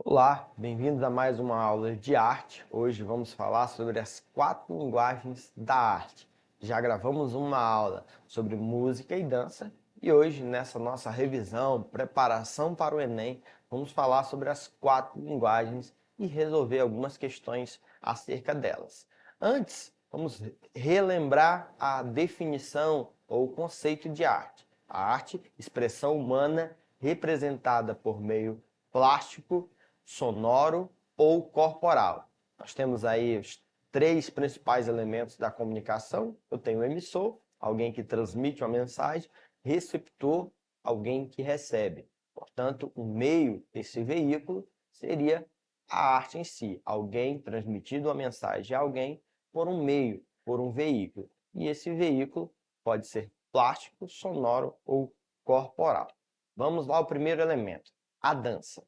Olá, bem-vindos a mais uma aula de arte. Hoje vamos falar sobre as 4 linguagens da arte. Já gravamos uma aula sobre música e dança e hoje, nessa nossa revisão, preparação para o Enem, vamos falar sobre as 4 linguagens e resolver algumas questões acerca delas. Antes, vamos relembrar a definição ou conceito de arte. A arte, expressão humana representada por meio plástico, sonoro ou corporal. Nós temos aí os 3 principais elementos da comunicação. Eu tenho o emissor, alguém que transmite uma mensagem, receptor, alguém que recebe. Portanto, o meio desse veículo seria a arte em si, alguém transmitindo uma mensagem a alguém por um meio, por um veículo. E esse veículo pode ser plástico, sonoro ou corporal. Vamos lá ao primeiro elemento, a dança.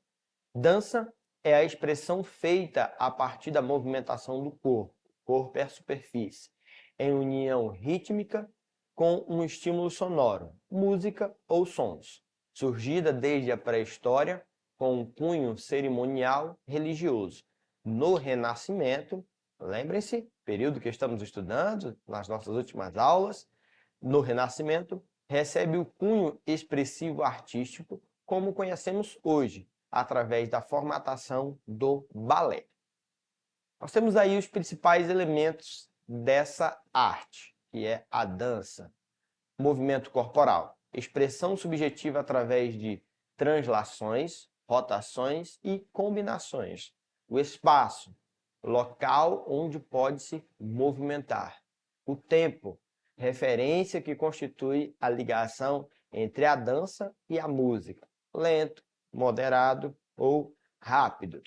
Dança é a expressão feita a partir da movimentação do corpo. O corpo é a superfície, em união rítmica com um estímulo sonoro, música ou sons, surgida desde a pré-história com um cunho cerimonial religioso. No Renascimento, lembrem-se, período que estamos estudando nas nossas últimas aulas, no Renascimento, recebe o cunho expressivo artístico como conhecemos hoje, através da formatação do balé. Nós temos aí os principais elementos dessa arte, que é a dança. Movimento corporal, expressão subjetiva através de translações, rotações e combinações. O espaço, local onde pode se movimentar. O tempo, referência que constitui a ligação entre a dança e a música. Lento, moderado ou rápido.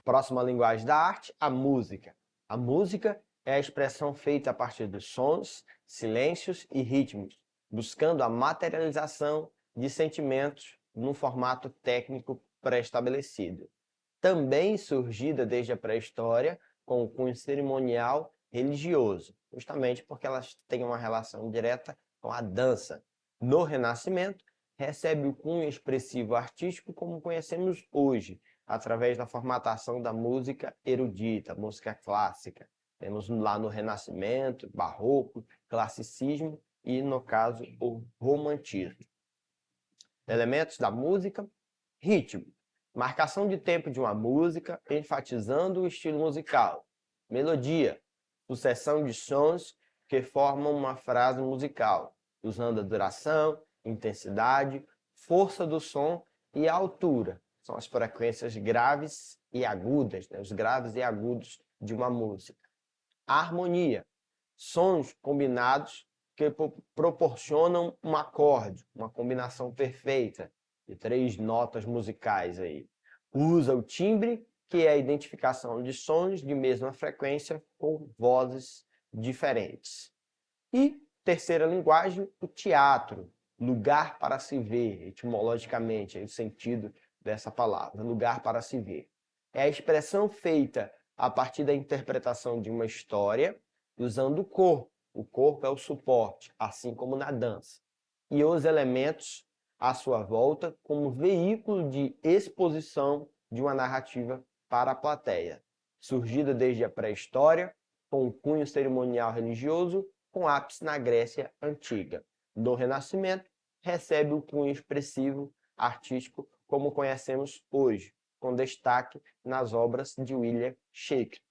Próxima linguagem da arte, a música. A música é a expressão feita a partir dos sons, silêncios e ritmos, buscando a materialização de sentimentos num formato técnico pré-estabelecido. Também surgida desde a pré-história com o cunho cerimonial religioso, justamente porque elas têm uma relação direta com a dança. No Renascimento, recebe o cunho expressivo artístico como conhecemos hoje, através da formatação da música erudita, música clássica. Temos lá no Renascimento, Barroco, Classicismo e, no caso, o Romantismo. Elementos da música: ritmo, marcação de tempo de uma música, enfatizando o estilo musical. Melodia, sucessão de sons que formam uma frase musical, usando a duração, intensidade, força do som e a altura. São as frequências graves e agudas, os graves e agudos de uma música. A harmonia, sons combinados que proporcionam um acorde, uma combinação perfeita de 3 notas musicais aí. Usa o timbre, que é a identificação de sons de mesma frequência com vozes diferentes. E terceira linguagem, o teatro, lugar para se ver, etimologicamente, é o sentido dessa palavra, lugar para se ver. É a expressão feita a partir da interpretação de uma história, usando o corpo. O corpo é o suporte, assim como na dança. E os elementos à sua volta como veículo de exposição de uma narrativa para a plateia, surgida desde a pré-história, com um cunho cerimonial religioso, com ápice na Grécia Antiga. No Renascimento, recebe o cunho expressivo artístico como conhecemos hoje, com destaque nas obras de William Shakespeare.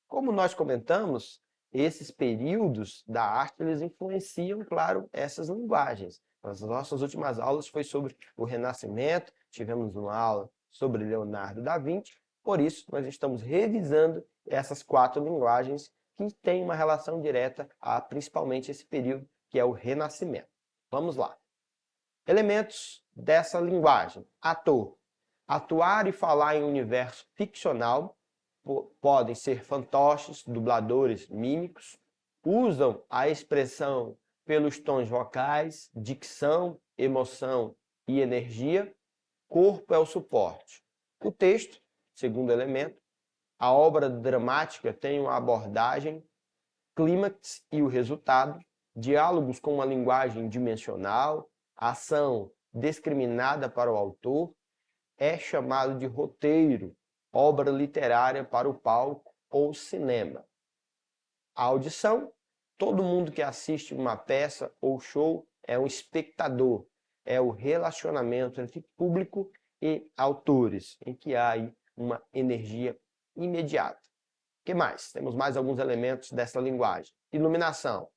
Como nós comentamos, esses períodos da arte eles influenciam, claro, essas linguagens. As nossas últimas aulas foi sobre o Renascimento, tivemos uma aula sobre Leonardo da Vinci, por isso nós estamos revisando essas 4 linguagens que têm uma relação direta a principalmente esse período que é o Renascimento. Vamos lá. Elementos dessa linguagem. Ator. Atuar e falar em um universo ficcional, podem ser fantoches, dubladores, mímicos, usam a expressão pelos tons vocais, dicção, emoção e energia, corpo é o suporte. O texto, segundo elemento, a obra dramática tem uma abordagem, clímax e o resultado, diálogos com uma linguagem dimensional, ação discriminada para o autor, é chamado de roteiro, obra literária para o palco ou cinema. A audição, todo mundo que assiste uma peça ou show é um espectador, é o relacionamento entre público e autores, em que há aí uma energia imediata. O que mais? Temos mais alguns elementos dessa linguagem. Iluminação.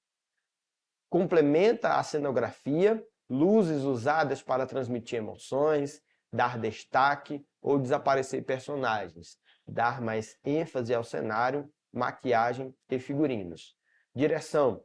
Complementa a cenografia, luzes usadas para transmitir emoções, dar destaque ou desaparecer personagens, dar mais ênfase ao cenário, maquiagem e figurinos. Direção.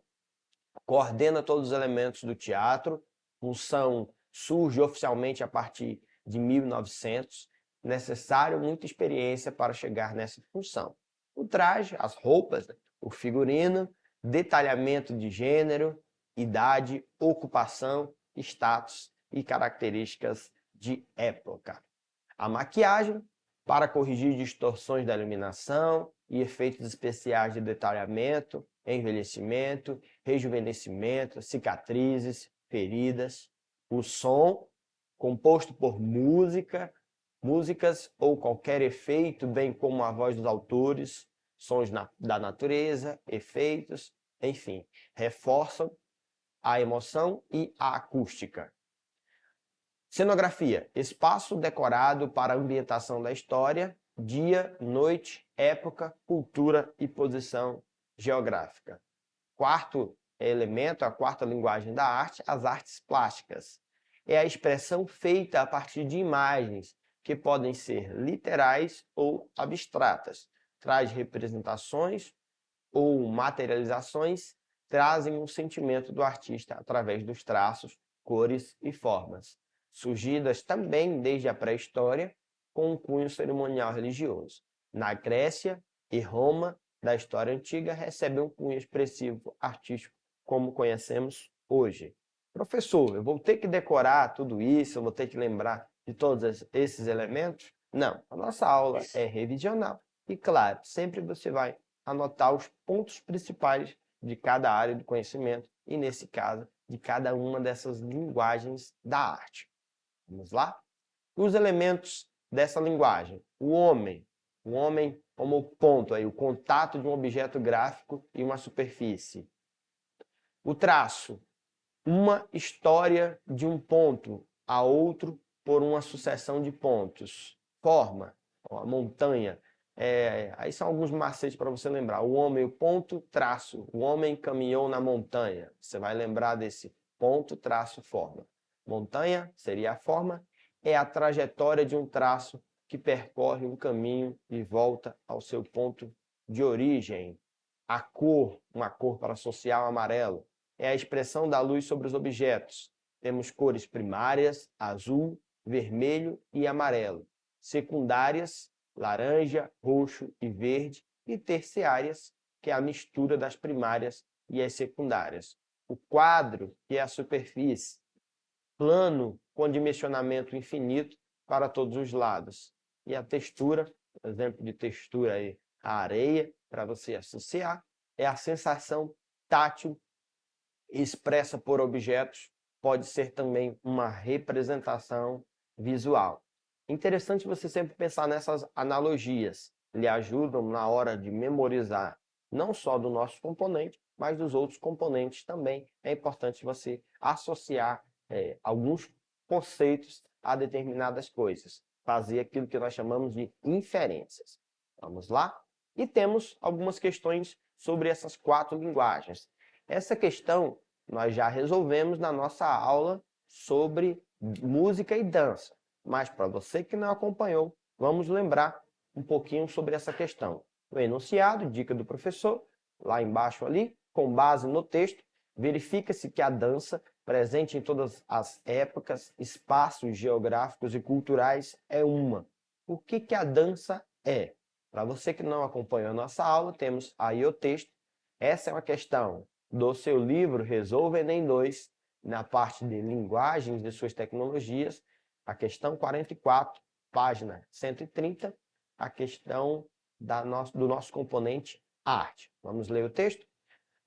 Coordena todos os elementos do teatro. Função surge oficialmente a partir de 1900. Necessário muita experiência para chegar nessa função. O traje, as roupas, o figurino, detalhamento de gênero, idade, ocupação, status e características de época. A maquiagem, para corrigir distorções da iluminação e efeitos especiais de detalhamento, envelhecimento, rejuvenescimento, cicatrizes, feridas. O som, composto por músicas ou qualquer efeito, bem como a voz dos autores, sons da natureza, efeitos, enfim, reforçam a emoção e a acústica. Cenografia, espaço decorado para a ambientação da história, dia, noite, época, cultura e posição geográfica. Quarto elemento, a quarta linguagem da arte, as artes plásticas. É a expressão feita a partir de imagens, que podem ser literais ou abstratas. Traz representações ou materializações, trazem um sentimento do artista através dos traços, cores e formas, surgidas também desde a pré-história, com um cunho cerimonial religioso. Na Grécia e Roma, da história antiga, recebe um cunho expressivo artístico, como conhecemos hoje. Professor, eu vou ter que decorar tudo isso, eu vou ter que lembrar de todos esses elementos? Não, a nossa aula é revisional e, claro, sempre você vai anotar os pontos principais de cada área do conhecimento e, nesse caso, de cada uma dessas linguagens da arte. Vamos lá? Os elementos dessa linguagem. O homem como ponto, aí, o contato de um objeto gráfico e uma superfície. O traço, uma história de um ponto a outro por uma sucessão de pontos. Forma, a montanha. Aí são alguns macetes para você lembrar. O homem, o ponto, traço. O homem caminhou na montanha. Você vai lembrar desse ponto, traço, forma. Montanha seria a forma, é a trajetória de um traço que percorre um caminho e volta ao seu ponto de origem. A cor, uma cor para associar ao amarelo, é a expressão da luz sobre os objetos. Temos cores primárias, azul, vermelho e amarelo. Secundárias, laranja, roxo e verde. E terciárias, que é a mistura das primárias e as secundárias. O quadro, que é a superfície. Plano, com dimensionamento infinito para todos os lados. E a textura, exemplo de textura aí, a areia, para você associar, é a sensação tátil expressa por objetos, pode ser também uma representação visual. Interessante você sempre pensar nessas analogias, lhe ajudam na hora de memorizar não só do nosso componente, mas dos outros componentes também. É importante você associar alguns conceitos a determinadas coisas, fazer aquilo que nós chamamos de inferências. Vamos lá? E temos algumas questões sobre essas 4 linguagens. Essa questão nós já resolvemos na nossa aula sobre música e dança. Mas para você que não acompanhou, vamos lembrar um pouquinho sobre essa questão. O enunciado, dica do professor, lá embaixo ali, com base no texto, verifica-se que a dança, presente em todas as épocas, espaços geográficos e culturais, é uma. O que a dança é? Para você que não acompanhou a nossa aula, temos aí o texto. Essa é uma questão do seu livro Resolva Enem 2, na parte de linguagens de suas tecnologias. a questão 44, página 130, a questão do nosso componente arte. Vamos ler o texto?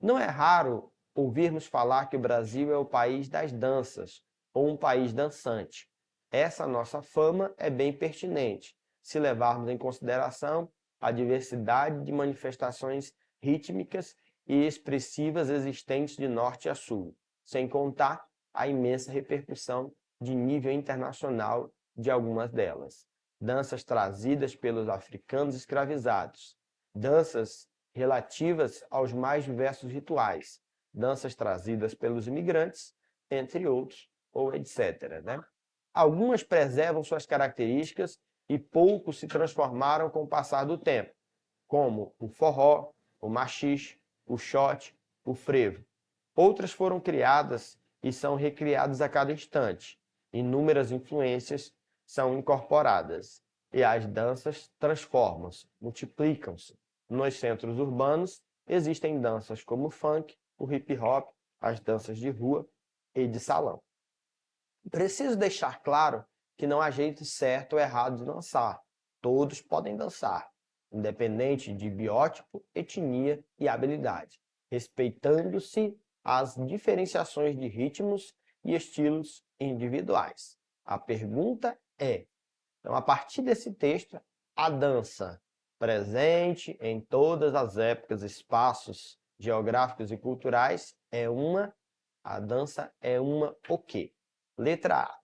Não é raro ouvirmos falar que o Brasil é o país das danças, ou um país dançante. Essa nossa fama é bem pertinente, se levarmos em consideração a diversidade de manifestações rítmicas e expressivas existentes de norte a sul, sem contar a imensa repercussão de nível internacional de algumas delas. Danças trazidas pelos africanos escravizados, danças relativas aos mais diversos rituais, danças trazidas pelos imigrantes, entre outros, ou etc. Né? Algumas preservam suas características e poucos se transformaram com o passar do tempo, como o forró, o maxixe, o xote, o frevo. Outras foram criadas e são recriadas a cada instante. Inúmeras influências são incorporadas e as danças transformam-se, multiplicam-se. Nos centros urbanos existem danças como o funk, o hip hop, as danças de rua e de salão. Preciso deixar claro que não há jeito certo ou errado de dançar. Todos podem dançar, independente de biótipo, etnia e habilidade, respeitando-se as diferenciações de ritmos e estilos individuais. A pergunta é, então, a partir desse texto, a dança presente em todas as épocas, espaços geográficos e culturais a dança é uma o quê? Letra A.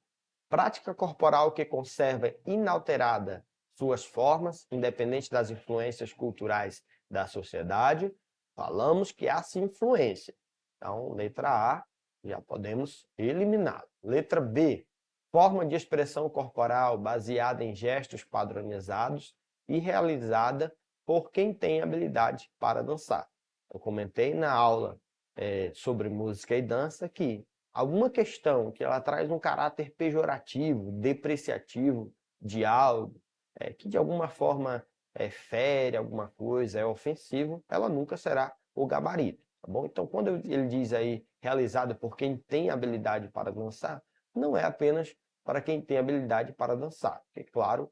Prática corporal que conserva inalterada suas formas, independente das influências culturais da sociedade. Falamos que há sim influência. Então, letra A, já podemos eliminar. Letra B. Forma de expressão corporal baseada em gestos padronizados e realizada por quem tem habilidade para dançar. Eu comentei na aula sobre música e dança que alguma questão que ela traz um caráter pejorativo, depreciativo de algo, que de alguma forma fere alguma coisa, é ofensivo, ela nunca será o gabarito, tá bom? Então, quando ele diz aí realizada por quem tem habilidade para dançar, não é apenas para quem tem habilidade para dançar, porque, claro,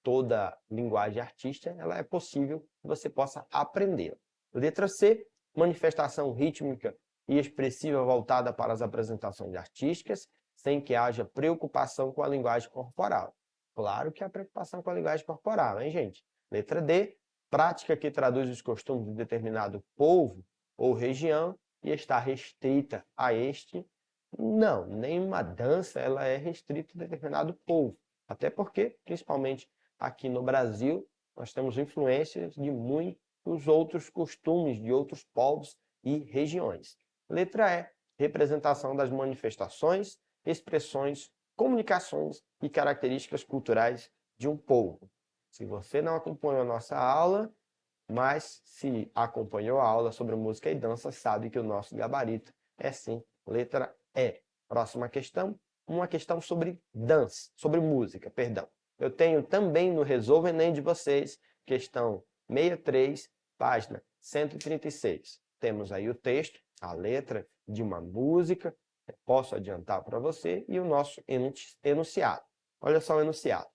toda linguagem artística ela é possível que você possa aprender. Letra C, manifestação rítmica e expressiva voltada para as apresentações artísticas, sem que haja preocupação com a linguagem corporal. Claro que há preocupação com a linguagem corporal, hein, gente? Letra D, prática que traduz os costumes de determinado povo ou região e está restrita a este. Não, nenhuma dança ela é restrita a determinado povo. Até porque, principalmente aqui no Brasil, nós temos influências de muitos outros costumes de outros povos e regiões. Letra E, representação das manifestações, expressões, comunicações e características culturais de um povo. Se você não acompanhou a nossa aula, mas se acompanhou a aula sobre música e dança, sabe que o nosso gabarito é sim letra E. Próxima questão, uma questão sobre dança, sobre música, perdão. Eu tenho também no Resolva Enem de vocês, questão 63, página 136. Temos aí o texto, a letra de uma música, posso adiantar para você, e o nosso enunciado. Olha só o enunciado.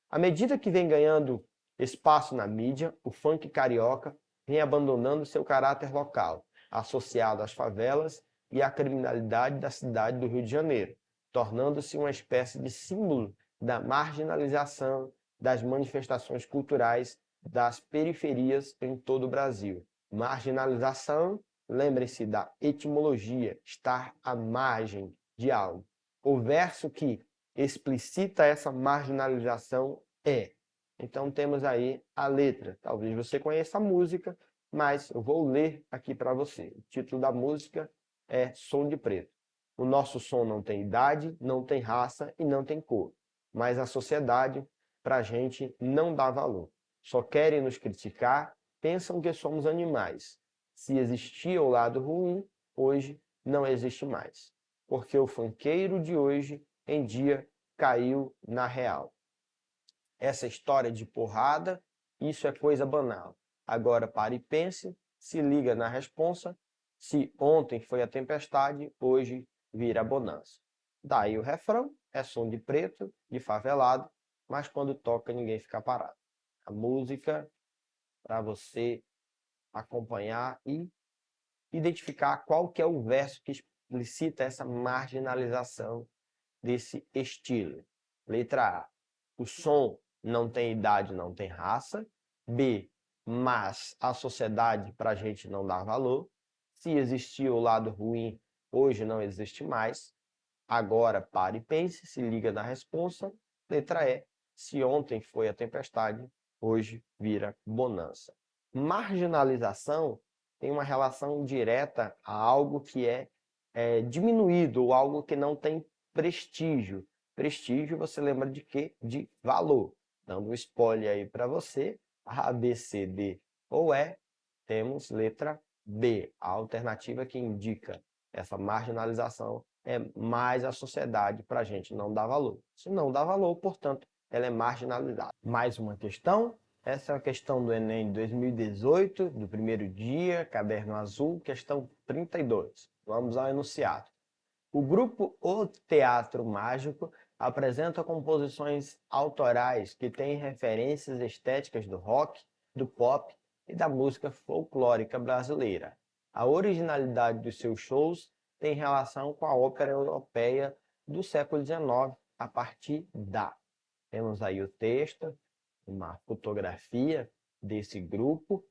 À medida que vem ganhando espaço na mídia, o funk carioca vem abandonando seu caráter local, associado às favelas e à criminalidade da cidade do Rio de Janeiro, tornando-se uma espécie de símbolo da marginalização das manifestações culturais das periferias em todo o Brasil. Marginalização, lembre-se da etimologia, estar à margem de algo. O verso que explicita essa marginalização é. Então temos aí a letra. Talvez você conheça a música, mas eu vou ler aqui para você. O título da música é Som de Preto. O nosso som não tem idade, não tem raça e não tem cor. Mas a sociedade, para a gente, não dá valor. Só querem nos criticar, pensam que somos animais. Se existia o lado ruim, hoje não existe mais. Porque o funkeiro de hoje em dia caiu na real. Essa história de porrada, isso é coisa banal. Agora pare e pense, se liga na responsa, se ontem foi a tempestade, hoje vira bonança. Daí o refrão, é som de preto, de favelado, mas quando toca ninguém fica parado. A música para você acompanhar e identificar qual que é o verso que explicita essa marginalização desse estilo. Letra A. O som não tem idade, não tem raça. B. Mas a sociedade para a gente não dá valor. Se existia o lado ruim, hoje não existe mais. Agora pare e pense, se liga na responsa. Letra E. Se ontem foi a tempestade, hoje vira bonança. Marginalização tem uma relação direta a algo que é diminuído, ou algo que não tem prestígio. Prestígio, você lembra de quê? De valor. Dando um spoiler aí para você, A, B, C, D ou E, temos letra B, a alternativa que indica essa marginalização é mais a sociedade para a gente não dar valor. Se não dá valor, portanto, ela é marginalizada. Mais uma questão. Essa é a questão do Enem de 2018, do primeiro dia, caderno azul, questão 32. Vamos ao enunciado. O grupo O Teatro Mágico apresenta composições autorais que têm referências estéticas do rock, do pop e da música folclórica brasileira. A originalidade dos seus shows tem relação com a ópera europeia do século XIX, a partir da. Temos aí o texto, uma fotografia desse grupo.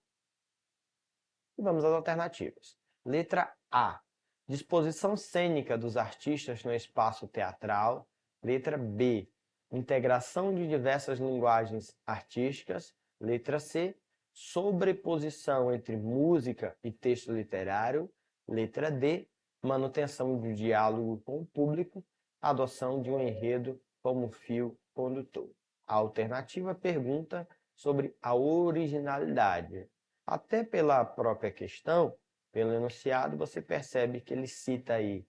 E vamos às alternativas. Letra A. Disposição cênica dos artistas no espaço teatral. Letra B. Integração de diversas linguagens artísticas. Letra C. Sobreposição entre música e texto literário. Letra D. Manutenção de diálogo com o público. Adoção de um enredo como fio condutor. A alternativa pergunta sobre a originalidade. Até pela própria questão, pelo enunciado, você percebe que ele cita aí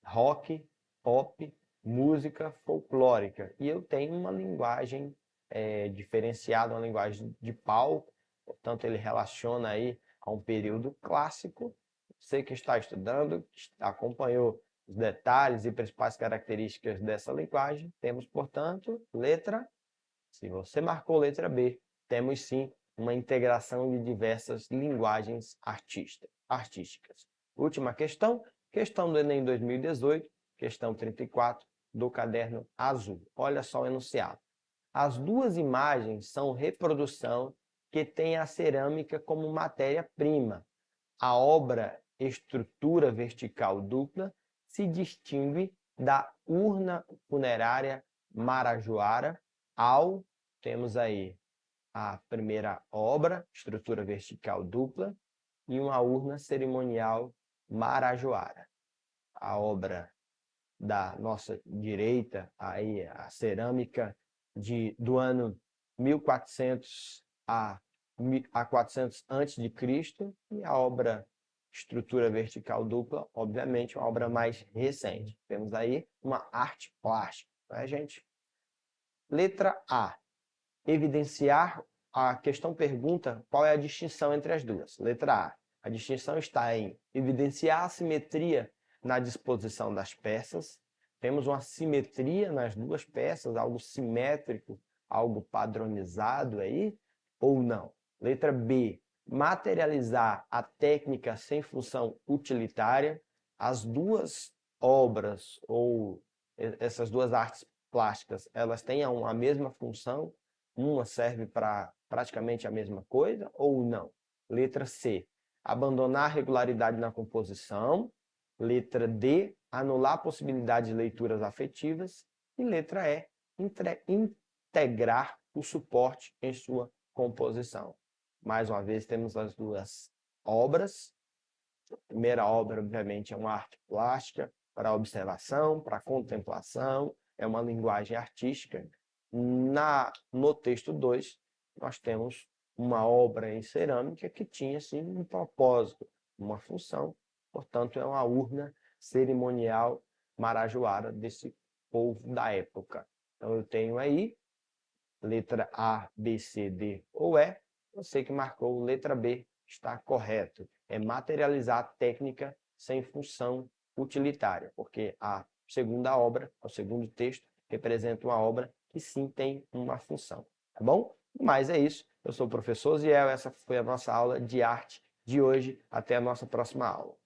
rock, pop, música folclórica. E eu tenho uma linguagem diferenciada, uma linguagem de palco, portanto ele relaciona aí a um período clássico. Você que está estudando, acompanhou os detalhes e principais características dessa linguagem, temos, portanto, letra. Se você marcou letra B, temos sim uma integração de diversas linguagens artísticas. Última questão, questão do Enem 2018, questão 34 do caderno azul. Olha só o enunciado. As duas imagens são reprodução que tem a cerâmica como matéria-prima. A obra estrutura vertical dupla se distingue da urna funerária marajoara temos aí a primeira obra, estrutura vertical dupla, e uma urna cerimonial marajoara. A obra da nossa direita, aí a cerâmica do ano 1400 a 400 a.C., e a obra estrutura vertical dupla, obviamente, uma obra mais recente. Temos aí uma arte plástica, né, gente? Letra A. Evidenciar, a questão pergunta qual é a distinção entre as duas. Letra A. A distinção está em evidenciar a simetria na disposição das peças. Temos uma simetria nas duas peças, algo simétrico, algo padronizado aí, ou não? Letra B. Materializar a técnica sem função utilitária. As duas obras, ou essas duas artes plásticas, elas têm a mesma função, uma serve para praticamente a mesma coisa ou não? Letra C. Abandonar a regularidade na composição. Letra D. Anular a possibilidade de leituras afetivas. E letra E. Integrar o suporte em sua composição. Mais uma vez, temos as duas obras. A primeira obra, obviamente, é uma arte plástica para observação, para contemplação, é uma linguagem artística. No texto 2, nós temos uma obra em cerâmica que tinha sim, um propósito, uma função, portanto, é uma urna cerimonial marajoara desse povo da época. Então, eu tenho aí letra A, B, C, D ou E. Você que marcou letra B está correto. É materializar a técnica sem função utilitária, porque a segunda obra, o segundo texto, representa uma obra que sim tem uma função, tá bom? Mas é isso, eu sou o professor Ziel, essa foi a nossa aula de arte de hoje, até a nossa próxima aula.